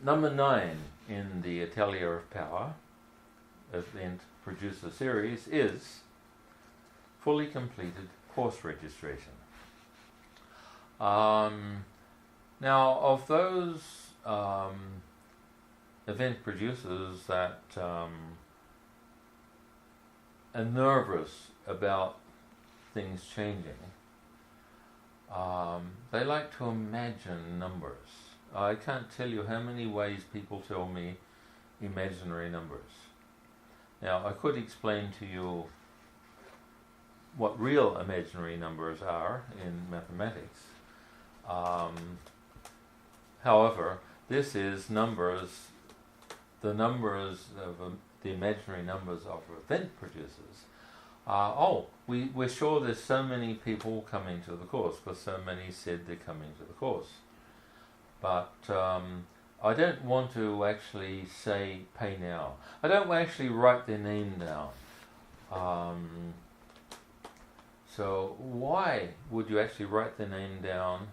Number 9 in the Atelier of Power event producer series is fully completed course registration. Now, of those event producers that are nervous about things changing, they like to imagine numbers. I can't tell you how many ways people tell me imaginary numbers. Now, I could explain to you what real imaginary numbers are in mathematics. However, this is numbers, the numbers of the imaginary numbers of event producers. We're sure there's so many people coming to the course because so many said they're coming to the course. But I don't want to actually say pay now. I don't actually write their name down. So why would you actually write their name down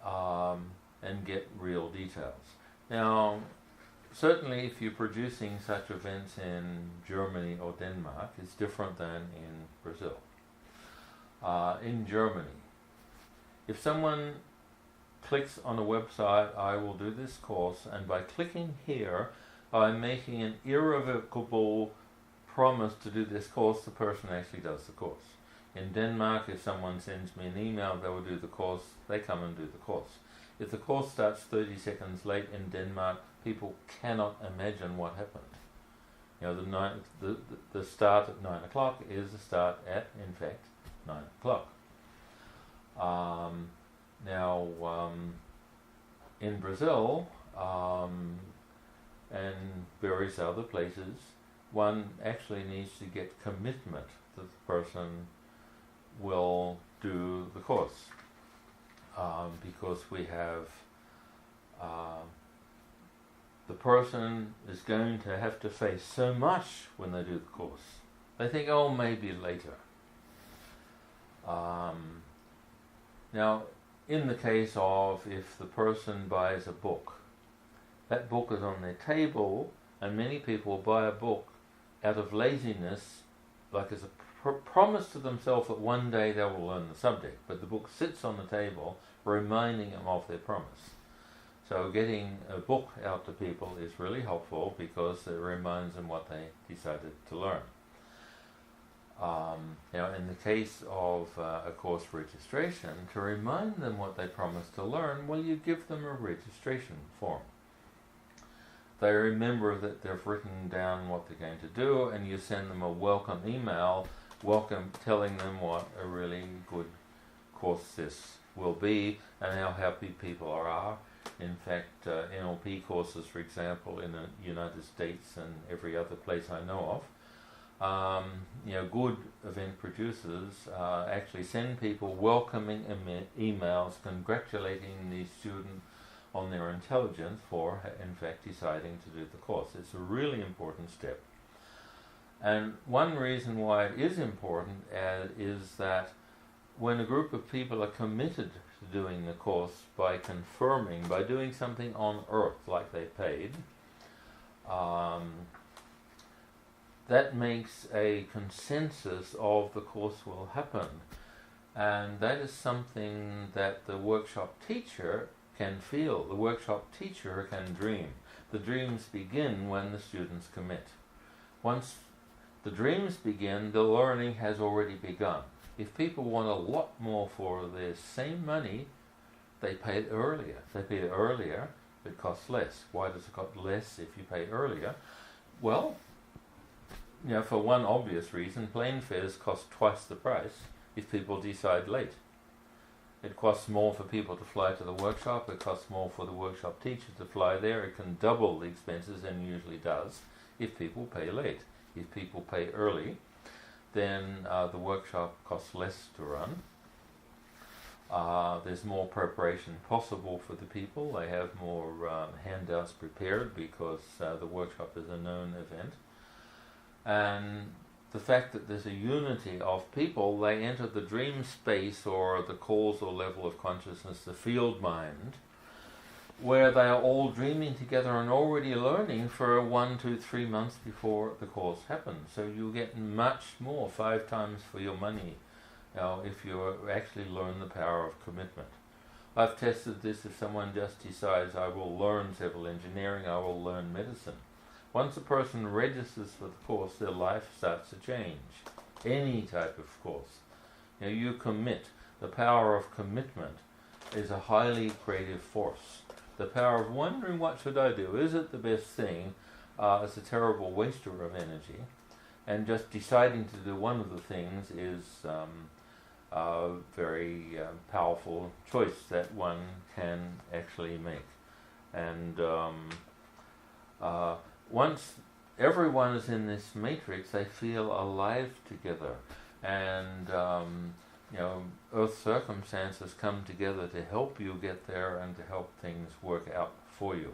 and get real details? Now, certainly if you're producing such events in Germany or Denmark, it's different than in Brazil. In Germany, if someone clicks on a website, I will do this course, and by clicking here, I'm making an irrevocable promise to do this course, the person actually does the course. In Denmark, if someone sends me an email, they will do the course, they come and do the course. If the course starts 30 seconds late in Denmark, people cannot imagine what happened. You know, the start at 9 o'clock is the start at, in fact, 9 o'clock. Now, in Brazil and various other places, one actually needs to get commitment that the person will do the course, because we have the person is going to have to face so much when they do the course. They think, oh, maybe later. Now, in the case of if the person buys a book, that book is on their table, and many people buy a book out of laziness, like as a promise to themselves that one day they will learn the subject, but the book sits on the table reminding them of their promise. So getting a book out to people is really helpful because it reminds them what they decided to learn. Now, in the case of a course registration, to remind them what they promised to learn, well, you give them a registration form. They remember that they've written down what they're going to do, and you send them a welcome email, telling them what a really good course this will be and how happy people are. In fact, NLP courses, for example, in the United States and every other place I know of, good event producers actually send people welcoming emails congratulating the student on their intelligence for, in fact, deciding to do the course. It's a really important step. And one reason why it is important is that when a group of people are committed to doing the course by confirming, by doing something on earth like they paid, that makes a consensus of the course will happen. And that is something that the workshop teacher can feel. The workshop teacher can dream. The dreams begin when the students commit. Once the dreams begin, the learning has already begun. If people want a lot more for their same money, they pay it earlier. If they pay it earlier, it costs less. Why does it cost less if you pay earlier? Well, for one obvious reason, plane fares cost twice the price if people decide late. It costs more for people to fly to the workshop, it costs more for the workshop teacher to fly there, it can double the expenses, and usually does, if people pay late. If people pay early, then the workshop costs less to run. There's more preparation possible for the people. They have more handouts prepared because the workshop is a known event. And the fact that there's a unity of people, they enter the dream space or the causal level of consciousness, the field mind, where they are all dreaming together and already learning for 1, 2, 3 months before the course happens. So you get much more, 5 times for your money, if you actually learn the power of commitment. I've tested this. If someone just decides, I will learn civil engineering, I will learn medicine. Once a person registers for the course, their life starts to change. Any type of course. You commit. The power of commitment is a highly creative force. The power of wondering, what should I do? Is it the best thing? It's a terrible waster of energy. And just deciding to do one of the things is a very powerful choice that one can actually make. And once everyone is in this matrix, they feel alive together. And Earth circumstances come together to help you get there and to help things work out for you.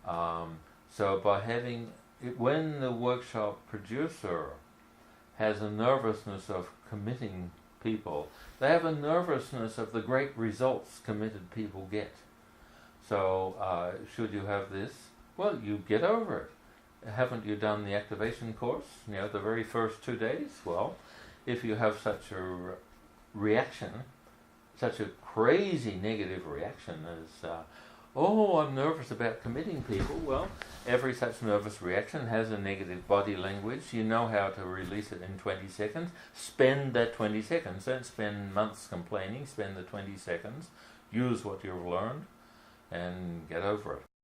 So by having it, when the workshop producer has a nervousness of committing people, they have a nervousness of the great results committed people get. So should you have this? Well, you get over it. Haven't you done the activation course? The very first 2 days? Well, if you have such a reaction, such a crazy negative reaction as, oh, I'm nervous about committing people. Well, every such nervous reaction has a negative body language. You know how to release it in 20 seconds. Spend that 20 seconds. Don't spend months complaining. Spend the 20 seconds. Use what you've learned and get over it.